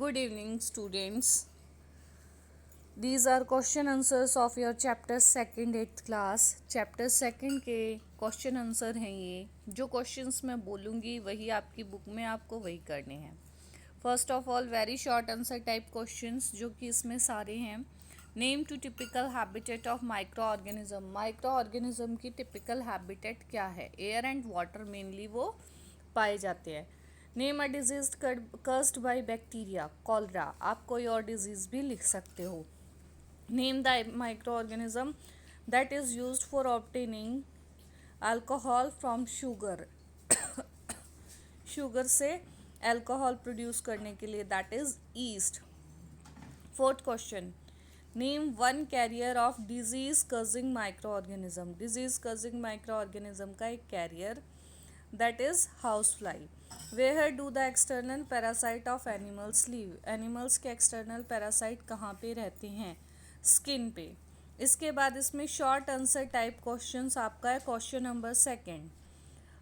Good evening, students. These are question answers of your chapter second 8th class. Chapter second के question answer हैं ये. जो questions मैं बोलूँगी वही आपकी बुक में आपको वही करने हैं. First of all, very short answer type questions जो कि इसमें सारे हैं. Name to typical habitat of microorganism. Microorganism की typical habitat क्या है? Air and water mainly वो पाए जाते हैं. Name a disease caused by bacteria, cholera. आप कोई और डिजीज भी लिख सकते हो. Name the micro organism that is used for obtaining alcohol from sugar. Sugar से अल्कोहल प्रोड्यूस करने के लिए, that is yeast. Fourth question, name one carrier of disease causing micro organism. Disease causing micro organism का एक carrier, that is house fly. Where do the external parasite of animals live. Animals के external parasite कहाँ पे रहते हैं? Skin पे. इसके बाद इसमें शॉर्ट आंसर टाइप क्वेश्चंस आपका है. Question number second,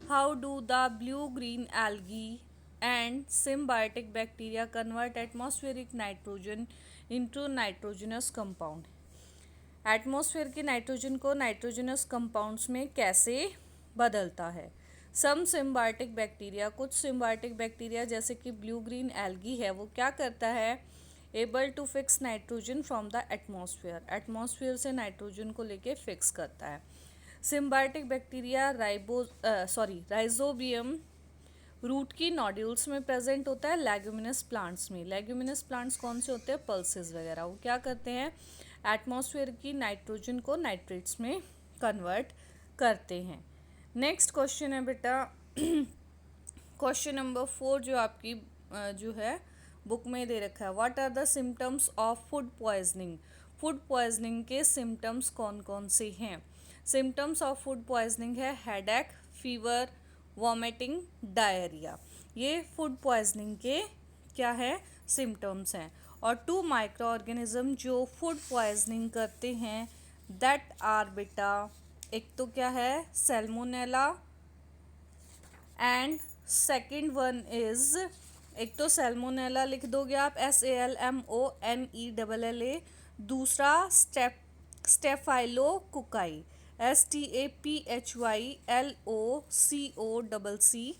how do the blue green algae and symbiotic bacteria convert atmospheric nitrogen into nitrogenous compound. Atmosphere के नाइट्रोजन को नाइट्रोजनस कंपाउंड्स में कैसे बदलता है? सम सिम्बायोटिक बैक्टीरिया, कुछ सिम्बायोटिक बैक्टीरिया जैसे कि ब्लू ग्रीन एल्गी है, वो क्या करता है? Able to fix nitrogen from the atmosphere. Atmosphere से नाइट्रोजन को लेके फिक्स करता है. सिम्बायोटिक बैक्टीरिया राइजोबियम रूट की नोड्यूल्स में प्रेजेंट होता है. लेग्यूमिनस प्लांट्स में. लेग्यूमिनस प्लांट्स कौन से होते हैं? पल्सेस वगैरह. वो क्या करते हैं? एटमॉस्फेयर की नाइट्रोजन को नाइट्रेट्स में कन्वर्ट करते हैं. नेक्स्ट क्वेश्चन है बेटा क्वेश्चन नंबर 4 जो आपकी जो है बुक में दे रखा है. What are the symptoms of food poisoning. Food poisoning के सिम्टम्स कौन कौन से हैं? सिम्टम्स ऑफ फूड पॉइजनिंग है हेडेक, फीवर, वॉमिटिंग, डायरिया. ये फूड पॉइजनिंग के क्या है? सिम्टम्स हैं. और 2 माइक्रो ऑर्गेनिज्म जो फूड पॉइजनिंग करते हैं दैट आर बेटा, एक तो क्या है? Salmonella and second one is, एक तो सैल्मोनेला लिख दोगे आप SALMONELLA. दूसरा स्टेफाइलोकोकाई STAPHYLOCOCCI.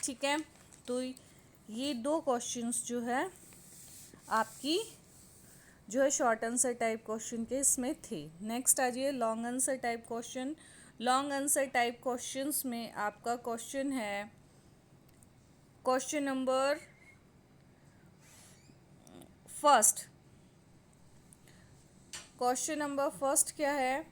ठीक है, तो ये 2 क्वेश्चंस जो है आपकी जो है शॉर्ट आंसर टाइप क्वेश्चन के इसमें थे. नेक्स्ट आ जाइए long answer type question. Long answer type questions में आपका क्वेश्चन है question number first. Question number first क्या है?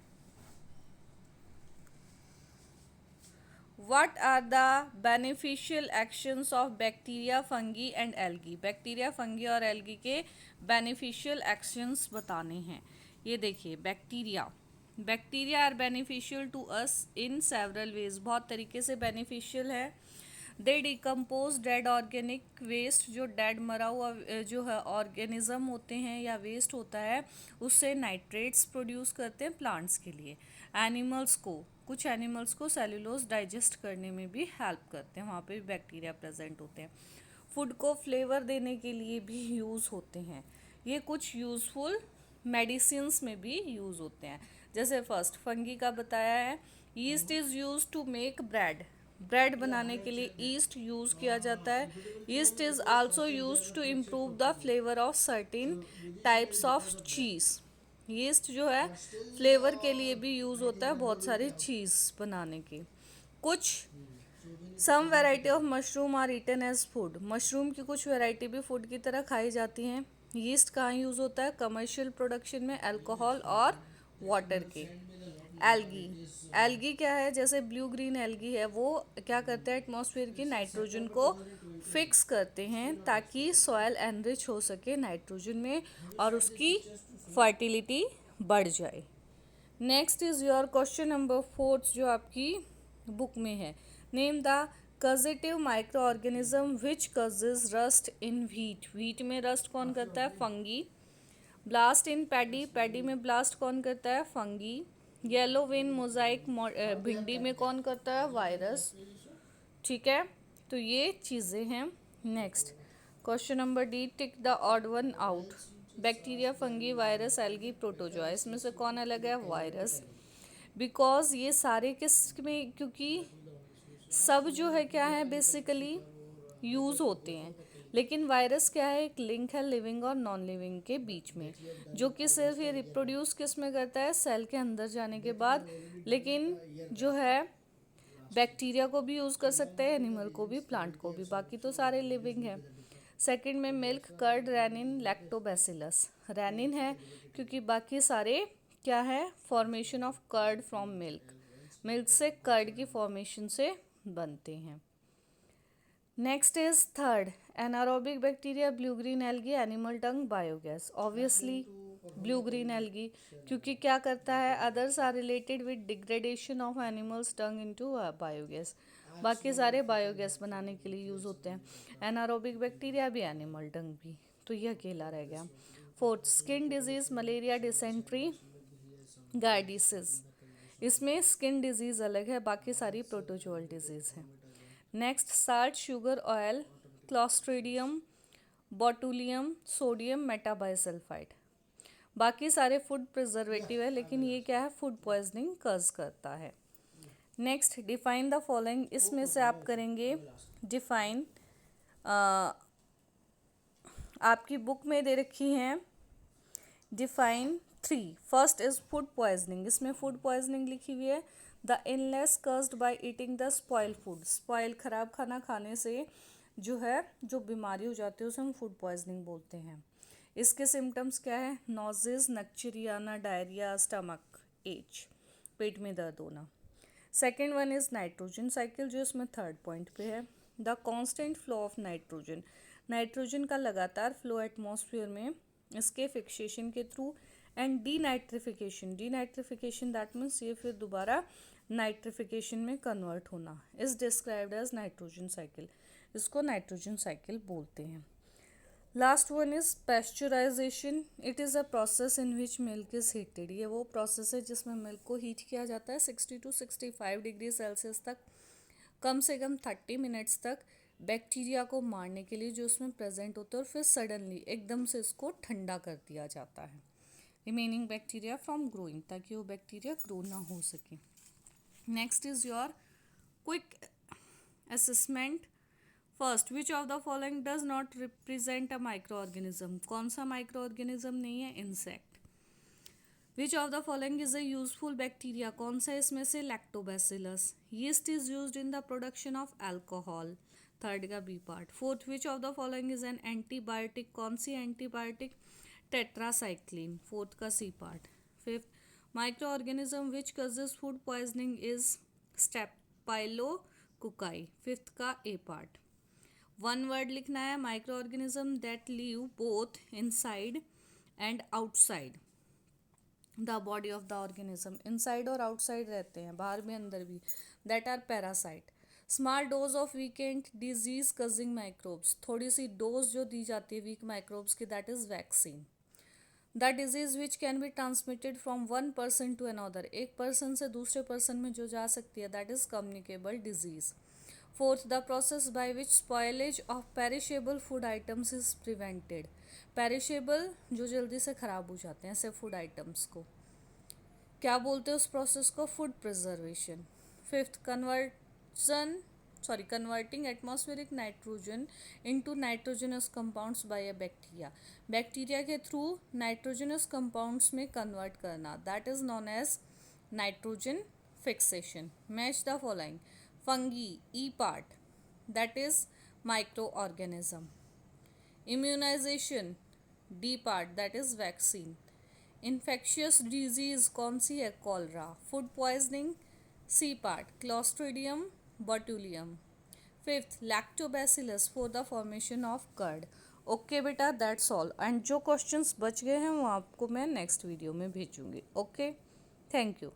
What are the beneficial actions of bacteria, fungi and algae. Bacteria, fungi और एल्गी के beneficial actions बताने हैं. ये देखिए, bacteria are beneficial to us in several ways. बहुत तरीके से बेनिफिशियल है. They decompose dead organic waste. जो डेड मरा हुआ जो है ऑर्गेनिज्म होते हैं या वेस्ट होता है, उससे नाइट्रेट्स प्रोड्यूस करते हैं प्लांट्स के लिए. कुछ एनिमल्स को सेलुलोज डाइजेस्ट करने में भी हेल्प करते हैं, वहाँ पे भी बैक्टीरिया प्रेजेंट होते हैं. फूड को फ्लेवर देने के लिए भी यूज़ होते हैं. ये कुछ यूज़फुल मेडिसिन्स में भी यूज़ होते हैं. जैसे फर्स्ट फंगी का बताया है, yeast is use to make bread बनाने के लिए ईस्ट यूज़ किया जाता है. Yeast is also use to improve the flavour of certain types of cheese. Yeast जो है फ्लेवर के लिए भी यूज़ होता है बहुत सारी चीज़ बनाने की. कुछ some variety of mushroom are eaten as food. Mushroom की कुछ वेराइटी भी फूड की तरह खाई जाती हैं. यीस्ट कहाँ यूज़ होता है? कमर्शियल प्रोडक्शन में, अल्कोहल और वाटर के. एल्गी क्या है? जैसे ब्लू ग्रीन एल्गी है, वो क्या करते हैं? एटमॉस्फेयर की नाइट्रोजन को फिक्स करते हैं ताकि सॉयल एनरिच हो सके नाइट्रोजन में और उसकी फर्टिलिटी बढ़ जाए. Next is your question number 4 जो आपकी बुक में है. Name the causative micro organism which causes rust in wheat. Wheat में रस्ट कौन करता है? फंगी. ब्लास्ट इन पैडी में ब्लास्ट कौन करता है? फंगी. येलो वेन मोजाइक भिंडी में कौन करता है? वायरस. ठीक है, तो ये चीज़ें हैं. Next question number D, tick the odd one out. Bacteria, fungi, virus, algae, protozoa, इसमें से कौन अलग है? वायरस। बिकॉज ये सारे किस में, क्योंकि सब जो है क्या है बेसिकली यूज़ होते हैं, लेकिन वायरस क्या है, एक लिंक है लिविंग और नॉन लिविंग के बीच में, जो कि सिर्फ ये रिप्रोड्यूस किस में करता है? सेल के अंदर जाने के बाद। लेकिन जो है बैक्टीरिया को भी यूज़ कर सकते हैं, एनिमल को भी, प्लांट को भी, बाकी तो सारे लिविंग है। सेकंड में milk, curd, rennin, lactobacillus. Rennin है क्योंकि बाकी सारे क्या है? Formation of curd from milk, milk से कर्ड की फॉर्मेशन से बनते हैं। Next is third, anaerobic bacteria, blue green algae, animal dung, biogas. Obviously blue green algae, क्योंकि क्या करता है? Others are related with degradation of animals dung into biogas, बाकी सारे बायोगैस बनाने के लिए यूज़ होते हैं। एनारोबिक बैक्टीरिया भी, एनिमल डंग भी, तो ये अकेला रह गया। Fourth, skin disease, malaria, dysentery, giardiasis. इसमें स्किन डिजीज़ अलग है, बाकी सारी प्रोटोजोअल डिजीज़ है। Next, salt, sugar, oil, clostridium, botulinum, sodium metabisulphite. बाकी सारे फूड प्रिजर्वेटिव है, लेकिन ये क्या है? फूड पॉइजनिंग कज करता है। Next, define the following. इसमें से आप करेंगे डिफाइन, आपकी बुक में दे रखी हैं define 3। First is food poisoning, इसमें फूड पॉइजनिंग लिखी हुई है, the illness caused by eating the spoil food. Spoil, खराब खाना खाने से जो है जो बीमारी हो जाती है उसे हम फूड पॉइजनिंग बोलते हैं। इसके सिम्टम्स क्या है? नॉजेस, नक्चरियाना, डायरिया, स्टमक एच, पेट में दर्द होना। Second one is nitrogen cycle, जो इसमें थर्ड पॉइंट पे है, the constant flow of nitrogen. Nitrogen का लगातार फ्लो एटमॉस्फेयर में इसके फिक्सेशन के through, and denitrification that means ये फिर दोबारा नाइट्रिफिकेशन में कन्वर्ट होना, is described as nitrogen cycle. इसको नाइट्रोजन साइकिल बोलते हैं। Last one is pasteurisation, it is a process in which milk is heated. ये वो प्रोसेस है जिसमें मिल्क को हीट किया जाता है 60 to 65 डिग्री सेल्सियस तक, कम से कम 30 मिनट्स तक, बैक्टीरिया को मारने के लिए जो उसमें प्रेजेंट होता है, और फिर सडनली एकदम से इसको ठंडा कर दिया जाता है, रिमेनिंग बैक्टीरिया फ्रॉम ग्रोइंग, ताकि वो बैक्टीरिया ग्रो ना हो सके। Next is your quick assessment. First, which of the following does not represent a micro organism. कौन सा माइक्रो ऑर्गेनिज्म नहीं है? Insect. Which of the following is a useful bacteria. कौन सा इसमें से? Lactobacillus. Yeast is used in the production of alcohol, third का B part. Fourth, which of the following is an antibiotic. कौन सी antibiotic? Tetracycline, fourth का C part. Fifth, micro organism which causes food poisoning is staphylococci, fifth का A part. One word लिखना है, micro organism that live both inside and outside the body of the organism. Inside और outside रहते हैं, बाहर भी अंदर भी, that are parasite. Small dose of weakened disease causing microbes, थोड़ी सी डोज जो दी जाती है वीक माइक्रोब्स की, that is vaccine. The disease which can be transmitted from one person to another, एक पर्सन से दूसरे पर्सन में जो जा सकती है, that is communicable disease. Fourth, the process by which spoilage of perishable food items is prevented. Perishable जो जल्दी से खराब हो जाते हैं ऐसे फूड आइटम्स को क्या बोलते हैं? उस प्रोसेस को food preservation. Fifth, converting atmospheric nitrogen into nitrogenous compounds by a bacteria. Bacteria के थ्रू नाइट्रोजनस कंपाउंड्स में कन्वर्ट करना, that is known as nitrogen fixation. Match the following, fungi E part, that is microorganism. Immunization D part, that is vaccine. Infectious disease कौन सी है? Cholera. Food poisoning C part, clostridium botulium. Fifth, lactobacillus for the formation of curd. Okay बेटा, that's all, and जो questions बच गए हैं वो आपको मैं नेक्स्ट वीडियो में भेजूंगी। Okay, thank you.